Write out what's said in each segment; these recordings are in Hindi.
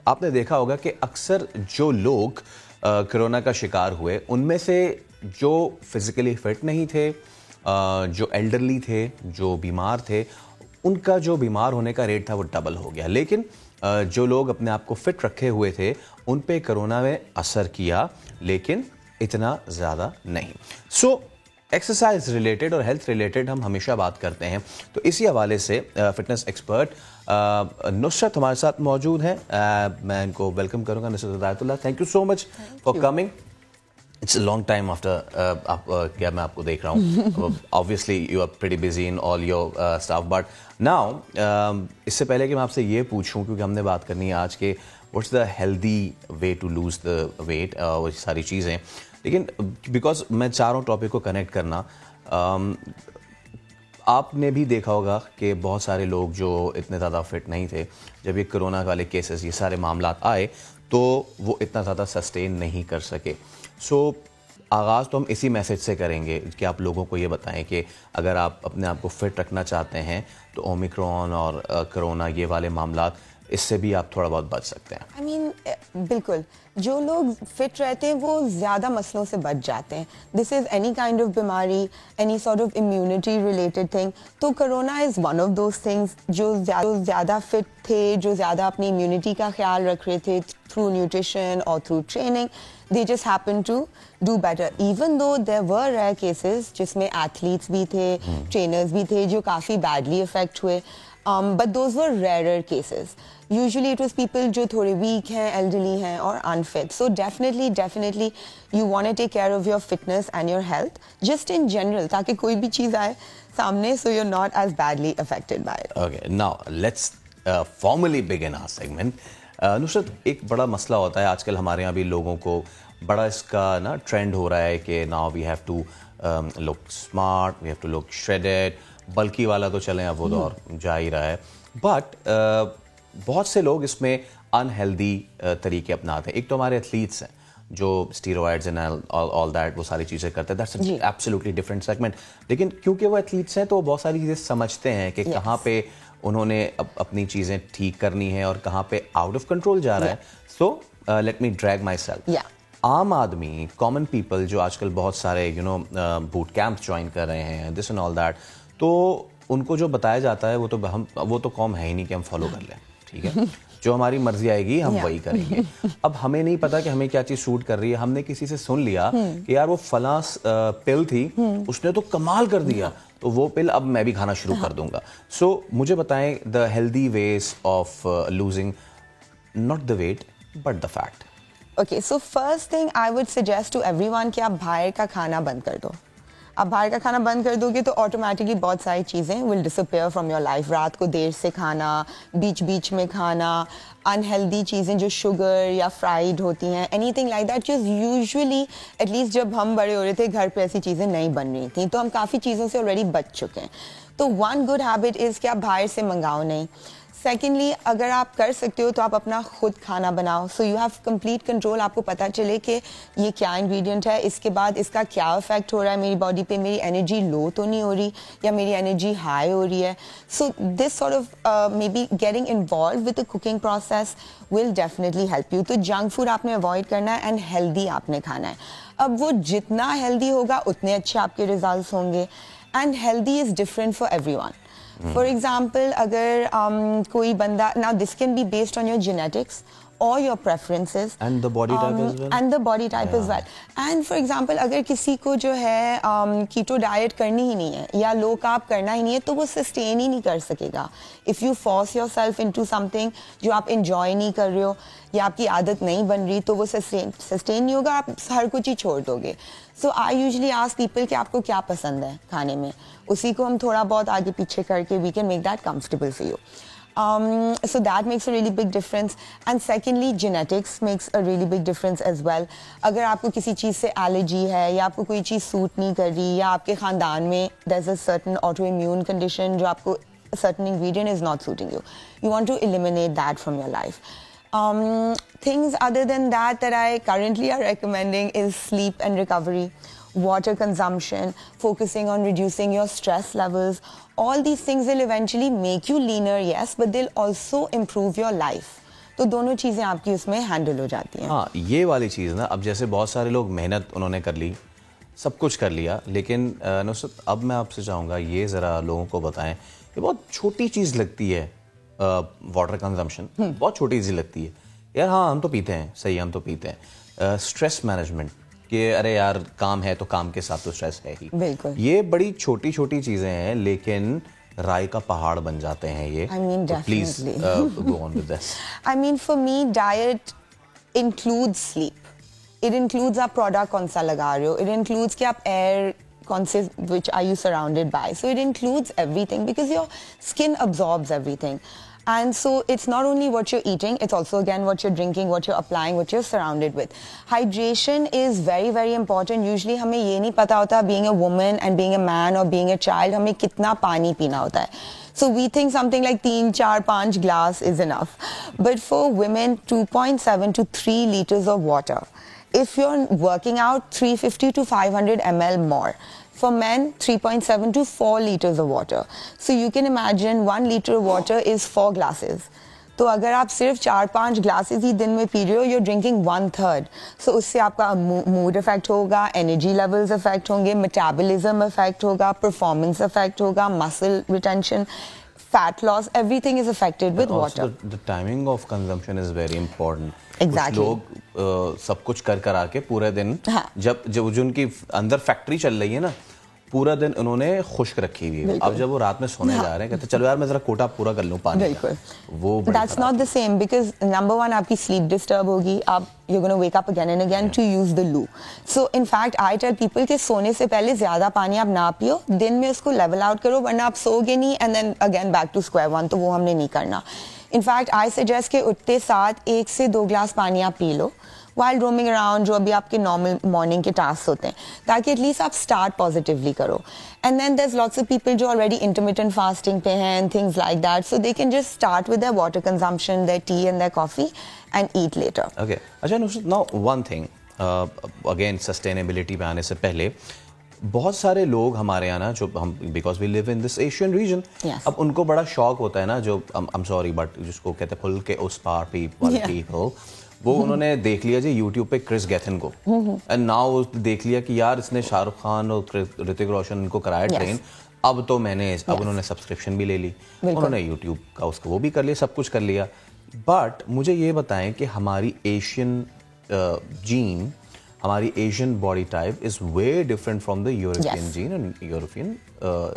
आपने देखा होगा कि अक्सर जो लोग कोरोना का शिकार हुए उनमें से जो फिज़िकली फिट नहीं थे, जो एल्डरली थे, जो बीमार थे, उनका जो बीमार होने का रेट था वो डबल हो गया। लेकिन जो लोग अपने आप को फिट रखे हुए थे उन पे कोरोना में असर किया, लेकिन इतना ज़्यादा नहीं। सो एक्सरसाइज रिलेटेड और हेल्थ रिलेटेड हम हमेशा बात करते हैं, तो इसी हवाले से फिटनेस एक्सपर्ट नुसरत हमारे साथ मौजूद हैं। मैं इनको वेलकम करूंगा। Nusrat Hidayatullah, thank you so much for coming. It's a long time after क्या मैं आपको देख रहा हूँ। Obviously you are pretty busy in all your staff, but now इससे पहले कि मैं आपसे ये पूछूं, क्योंकि हमने बात करनी है आज के what's the healthy way to lose the weight, वो सारी चीज़ें, लेकिन बिकॉज मैं चाह रहा हूँ टॉपिक को कनेक्ट करना। आपने भी देखा होगा कि बहुत सारे लोग जो इतने ज़्यादा फिट नहीं थे, जब ये कोरोना वाले केसेस, ये सारे मामला आए, तो वो इतना ज़्यादा सस्टेन नहीं कर सके। सो आगाज़ तो हम इसी मैसेज से करेंगे कि आप लोगों को ये बताएं कि अगर आप अपने आप को फिट रखना चाहते हैं तो ओमिक्रॉन और कोरोना ये वाले मामला, इससे भी आप थोड़ा बहुत बच सकते हैं। I mean, बिल्कुल, जो लोग फिट रहते हैं वो ज़्यादा मसलों से बच जाते हैं। This is any kind of बीमारी, any sort of immunity related thing. तो corona is one of those things. जो ज़्यादा फिट थे, जो ज़्यादा अपनी इम्यूनिटी का ख्याल रख रहे थे थ्रू न्यूट्रिशन और through training, they just happen to do better, even though there were rare cases जिसमें एथलीट्स भी थे, ट्रेनर्स भी थे जो काफ़ी badly affect हुए, but those were rarer cases. Usually it was people जो थोड़े weak हैं, elderly हैं और unfit. So definitely you want to take care of your fitness and your health just in general, ताकि कोई भी चीज़ आए सामने, so you're not as badly affected by it. Okay, now let's formally begin our segment. Nusrat, एक बड़ा मसला होता है आजकल हमारे यहाँ भी, लोगों को बड़ा इसका ना ट्रेंड हो रहा है कि now we have to look smart, we have to look shredded. बल्कि वाला तो चलें, अब वो दौर जा ही रहा है, बट बहुत से लोग इसमें अनहेल्दी तरीके अपनाते हैं। एक तो हमारे एथलीट्स हैं जो स्टीरॉयड्स एंड ऑल दैट, वो सारी चीज़ें करते हैं, दैट्स एब्सोल्युटली डिफरेंट सेगमेंट। लेकिन क्योंकि वो एथलीट्स हैं तो बहुत सारी चीज़ें समझते हैं कि कहाँ पे उन्होंने अपनी चीज़ें ठीक करनी है और कहाँ पे आउट ऑफ कंट्रोल जा रहा है। So let me drag my self. आम आदमी, कॉमन पीपल जो आजकल बहुत सारे बूट कैंप्स ज्वाइन कर रहे हैं, दिस एंड ऑल दैट, तो उनको जो बताया जाता है वो तो कॉम है ही नहीं कि हम फॉलो कर लें, ठीक है। जो हमारी मर्जी आएगी हम वही करेंगे। अब हमें नहीं पता कि हमें क्या चीज़ शूट कर रही है। हमने किसी से सुन लिया कि यार वो फलां पिल थी, उसने तो कमाल कर दिया, तो वो पिल अब मैं भी खाना शुरू कर दूंगा। सो मुझे बताएं the healthy ways of losing not the weight but the fat. Okay, so first thing I would suggest to everyone कि आप बाहर का खाना बंद कर दो। आप बाहर का खाना बंद कर दोगे तो ऑटोमेटिकली बहुत सारी चीज़ें will disappear from your life. रात को देर से खाना, बीच में खाना, अनहेल्दी चीज़ें जो शुगर या फ्राइड होती हैं, एनीथिंग लाइक दैट, जो यूजुअली एटलीस्ट जब हम बड़े हो रहे थे घर पे ऐसी चीज़ें नहीं बन रही थी, तो हम काफ़ी चीज़ों से ऑलरेडी बच चुके हैं। तो वन गुड हैबिट इज़ कि आप बाहर से मंगाओ नहीं। सेकेंडली, अगर आप कर सकते हो तो आप अपना खुद खाना बनाओ, so you have complete control. आपको पता चले कि ये क्या इंग्रेडिएंट है, इसके बाद इसका क्या इफेक्ट हो रहा है मेरी बॉडी पे, मेरी एनर्जी लो तो नहीं हो रही या मेरी एनर्जी हाई हो रही है। So this sort of may be getting involve with the cooking process will definitely help you. तो जंक फूड आपने अवॉइड करना है एंड हेल्दी आपने खाना है। अब वो जितना हेल्दी होगा उतने अच्छे आपके रिजल्ट होंगे, and healthy is different for everyone. For example, अगर कोई बंदा, now this can be based on your genetics or your preferences and the body type as well, and the body type as well. And for example, अगर किसी को जो है कीटो डाइट करनी ही नहीं है या लो कार्ब करना ही नहीं है, तो वो सस्टेन ही नहीं कर सकेगा। If you force yourself into something जो आप enjoy नहीं कर रहे हो या आपकी आदत नहीं बन रही, तो वो सस्टेन नहीं होगा, आप हर कुछ ही छोड़ दोगे। सो आई यूजली आस्क पीपल कि आपको क्या पसंद है खाने में, उसी को हम थोड़ा बहुत आगे पीछे करके we can make that comfortable for you. So that makes a really big difference. And secondly, genetics makes a really big difference as well. अगर आपको किसी चीज़ से एलर्जी है या आपको कोई चीज़ सूट नहीं कर रही या आपके ख़ानदान में there's a certain autoimmune condition जो आपको a certain ingredient is not suiting you, you want to eliminate that from your life. Things other than that I currently are recommending is sleep and recovery, water consumption, focusing on reducing your stress levels. All these things will eventually make you leaner, yes, but they'll also improve your life. तो दोनों चीज़ें आपकी उसमें हैंडल हो जाती हैं। हाँ, ये वाली चीज़ ना, अब जैसे बहुत सारे लोग मेहनत उन्होंने कर ली, सब कुछ कर लिया, लेकिन नुसरत अब मैं आपसे चाहूँगा ये ज़रा लोगों को बताएं कि बहुत छोटी चीज़ लगती है वाटर कंजम्पशन, बहुत छोटी चीज़ लगती है यार। हाँ, हम तो पीते हैं, सही, हम तो पीते हैं। स्ट्रेस मैनेजमेंट, कि अरे यार काम है तो काम के साथ तो स्ट्रेस है ही। बिल्कुल, ये बड़ी छोटी छोटी चीज़ें हैं, लेकिन राय का पहाड़ बन जाते हैं ये। I mean, please definitely. Go on with this. I mean, for me, diet includes sleep. It includes आप product कौन सा लगा रहे हो. It includes कि आप air कौन से, which are you surrounded by. So it includes everything because your skin absorbs everything. And so it's not only what you're eating, it's also again what you're drinking, what you're applying, what you're surrounded with. Hydration is very, very important. Usually हमें ये नहीं पता होता being a woman and being a man or being a child हमें कितना पानी पीना होता है. So we think something like 3, 4, 5 glass is enough. But for women, 2.7 to 3 liters of water. If you're working out, 350 to 500 ml more. For men, 3.7 to 4 liters of water. So you can imagine 1 liter of water is 4 glasses. तो अगर आप सिर्फ 4-5 ग्लासेस ही दिन में पी रहे हो, you're drinking 1/3. So उससे आपका मूड इफेक्ट होगा, एनर्जी लेवल्स इफेक्ट होंगे, मेटाबॉलिज्म इफेक्ट होगा, परफॉर्मेंस इफेक्ट होगा, muscle retention, fat loss, everything is affected with water. The timing of consumption is very important. Exactly. कुछ लोग सब कुछ कर आके पूरे दिन, हाँ. जब जो उनकी अंदर फैक्ट्री चल रही है ना, पूरा दिन उन्होंने खुश्क रखी हुई है। अब जब वो रात में सोने जा रहे हैं, कहते चलो यार मैं जरा कोटा पूरा कर लूं पानी का। वो That's not the same because number one आपकी sleep disturb होगी, आप you're going to wake up again and again to use the loo. So in fact I tell people कि सोने से पहले ज्यादा पानी आप ना पियो, दिन में उसको level out करो, वरना आप सोओगे नहीं and then again back to square one, तो वो हमने नहीं करना। In fact I suggest कि उठते साथ 1 से 2 ग्लास पानी आप P low while roaming around, जो अभी आपके normal morning के tasks होते हैं, ताकि at least आप start positively करो. And then there's lots of people जो already intermittent fasting पे हैं and things like that, so they can just start with their water consumption, their tea and their coffee and eat later. Okay. अच्छा Nusrat, now one thing, again sustainability पे आने से पहले बहुत सारे लोग हमारे यहाँ ना, जो हम because we live in this Asian region, अब उनको बड़ा शौक होता है ना, जो आई एम सॉरी बट जिसको कहते हैं फुल के उस पार पीपल, वो उन्होंने देख लिया जी यूट्यूब पे क्रिस गेथिन को, एंड नाउ देख लिया कि यार इसने शाहरुख खान और ऋतिक रोशन इनको कराया ट्रेन, अब तो मैंने अब उन्होंने सब्सक्रिप्शन भी ले ली, उन्होंने यूट्यूब का उसको वो भी कर लिया, सब कुछ कर लिया। बट मुझे ये बताएं कि हमारी एशियन जीन, हमारी Asian body type is way different from the European gene and European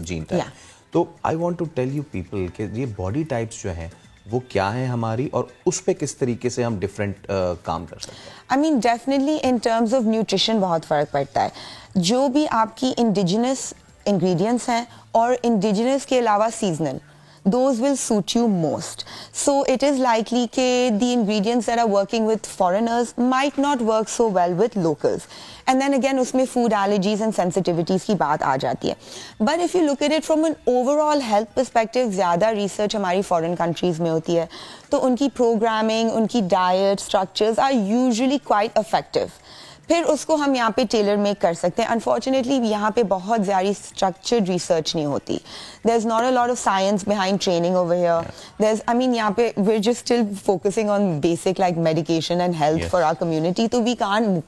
gene type. तो I want to tell you people कि ये बॉडी टाइप्स जो हैं वो क्या है हमारी, और उस पे किस तरीके से हम डिफरेंट काम कर सकते हैं। I mean definitely in terms of nutrition बहुत फ़र्क पड़ता है। जो भी आपकी इंडिजिनस इंग्रेडिएंट्स हैं और इंडिजिनस के अलावा seasonal, those will suit you most. So it is likely that the ingredients that are working with foreigners might not work so well with locals. And then again उसमें food allergies and sensitivities की बात आ जाती है. But if you look at it from an overall health perspective, ज़्यादा research हमारी foreign countries में होती है, तो उनकी programming, उनकी diet structures are usually quite effective. फिर उसको हम यहाँ पे टेलर मेक कर सकते हैं। अनफॉर्चुनेटली यहाँ पे बहुत ज़्यादा स्ट्रक्चर्ड रिसर्च नहीं होती। There is not a lot of science behind training over here. There is I mean यहाँ पे we are just still focusing on basic like medication and health for our community, तो we can't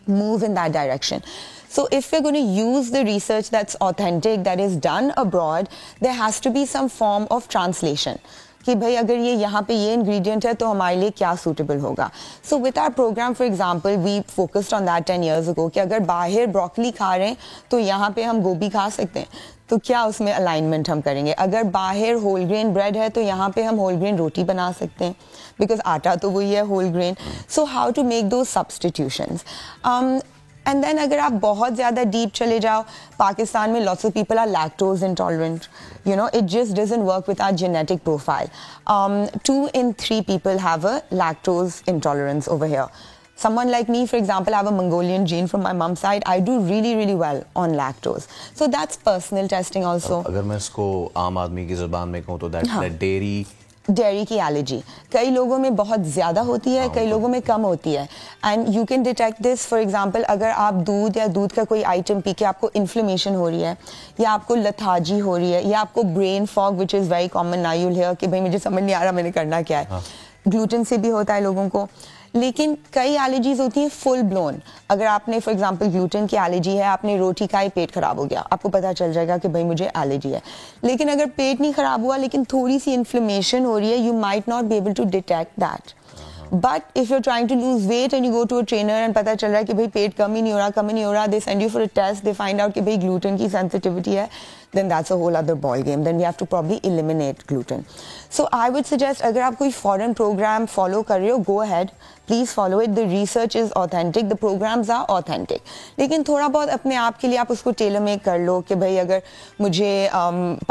move in that direction. So if we're going to use the research that's authentic, that is done abroad, there has to be some form of translation. कि भाई अगर ये यहाँ पे ये ingredient है तो हमारे लिए क्या suitable होगा. So with our program, for example, we focused on that 10 years ago कि अगर बाहर broccoli खा रहे हैं तो यहाँ पे हम गोभी खा सकते हैं, तो क्या उसमें alignment हम करेंगे. अगर बाहर whole grain bread है तो यहाँ पे हम whole grain रोटी बना सकते हैं, because आटा तो वही है whole grain. So how to make those substitutions. And then अगर आप बहुत ज़्यादा deep चले जाओ, पाकिस्तान में lots of people are lactose intolerant. You know, it just doesn't work with our genetic profile. 2 in 3 people have a lactose intolerance over here. Someone like me, for example, I have a Mongolian gene from my mom's side. I do really, really well on lactose. So that's personal testing also. अगर मैं इसको आम आदमी की ज़ुबान में कहूँ तो that डेयरी की एलर्जी कई लोगों में बहुत ज़्यादा होती है, कई लोगों में कम होती है. And you can detect this. For example, अगर आप दूध या दूध का कोई आइटम पी के आपको इन्फ्लेमेशन हो रही है, या आपको लथाजी हो रही है, या आपको brain fog, which is very common now, you will hear कि भाई मुझे समझ नहीं आ रहा मैंने करना क्या है. ग्लूटेन से भी होता है लोगों को, लेकिन कई एलर्जीज होती हैं फुल ब्लोन। अगर आपने फॉर एग्जांपल ग्लूटेन की एलर्जी है, आपने रोटी खाई, पेट खराब हो गया, आपको पता चल जाएगा कि भाई मुझे एलर्जी है। लेकिन अगर पेट नहीं खराब हुआ लेकिन थोड़ी सी इन्फ्लेमेशन हो रही है, you might not be able to detect that. But if you are trying to lose weight and you go to a trainer and पता चल रहा है कि भाई पेट कम ही नहीं हो रहा, they send you for a test, they find out कि भाई ग्लूटेन की सेंसिटिविटी है, then that's a whole other ball game. Then we have to probably eliminate gluten. So I would suggest अगर आप कोई foreign program follow कर रहे हो, go ahead, please follow it. The research is authentic, the programs are authentic. लेकिन थोड़ा बहुत अपने आप के लिए आप उसको tailor make कर लो कि भाई अगर मुझे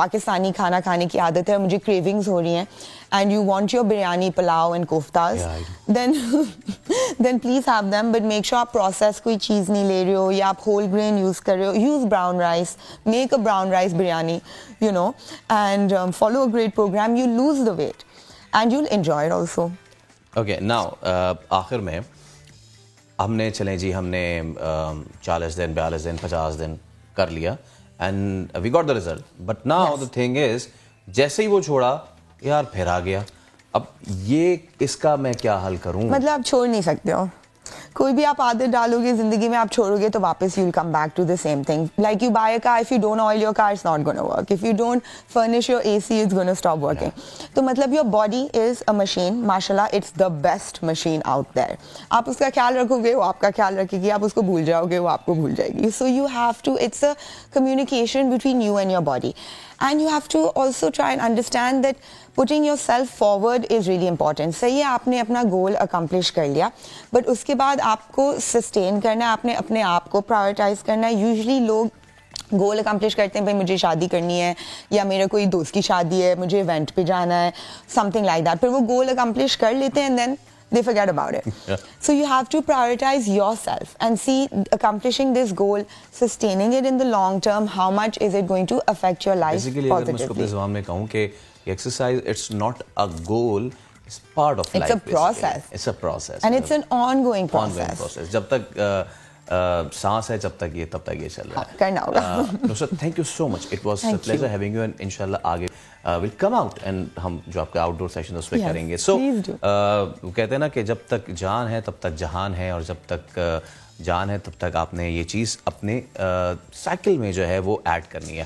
पाकिस्तानी खाना खाने की आदत है, मुझे cravings हो रही हैं, and you want your biryani, pulao and koftas, then please have them, but make sure आप process कोई चीज़ नहीं ले रहे हो या आप whole grain use कर रहे हो. Use brown rice, make a brown rice biryani, you know, and follow a great program. You lose the weight and you'll enjoy it also. Okay, now आखिर में हमने 40 दिन 42 दिन 50 दिन कर लिया and we got the result, but now the thing is जैसे ही वो छोड़ा यार फिर आ गया, अब ये इसका मैं क्या हल करूं? मतलब आप छोड़ नहीं सकते हो, कोई भी आप आदत डालोगे जिंदगी में, आप छोड़ोगे तो वापस you'll come back to the same thing. Like you buy a car, if you don't oil your car, it's not going to work. If you don't furnish your AC, it's going to stop working. तो मतलब your body is a machine. माशाल्लाह, it's the best machine out there. आप उसका ख्याल रखोगे, वो आपका ख्याल रखेगी, आप उसको भूल जाओगे, वो आपको भूल जाएगी. So you have to, it's a communication between you and your body. And you have to also try and understand that putting yourself forward is really important. सही है, आपने अपना गोल अकम्प्लिश कर लिया, बट उसके बाद आपको सस्टेन करना है, आपने अपने आप को प्रायोरिटाइज करना है. यूजली लोग गोल अकम्प्लिश करते हैं, भाई मुझे शादी करनी है या मेरा कोई दोस्त की शादी है, मुझे इवेंट पे जाना है, समथिंग लाइक दैट. फिर वो गोल अकम्प्लिश कर लेते हैं and then they forget about it. So you have to prioritize yourself and see accomplishing this goal, sustaining it in the long term, how much is it going to affect your life Basically, positively. अगर मैं इसको जवाब में कहूँ कि exercise, it's not a goal, it's part of life. It's a process. It's a process. And it's an ongoing process. Ongoing process. जब तक सांस है तब तक ये चल रहा है. करना होगा. Nusrat, thank you so much. It was a pleasure having you, and इंशाल्लाह आगे will come out and हम जो आपका आउटडोर सेशन उसमें करेंगे. So कहते हैं ना कि जब तक जान है तब तक जहान है, और जब तक जान है तब तक आपने ये चीज़ अपने साइकिल में जो है वो ऐड करनी है.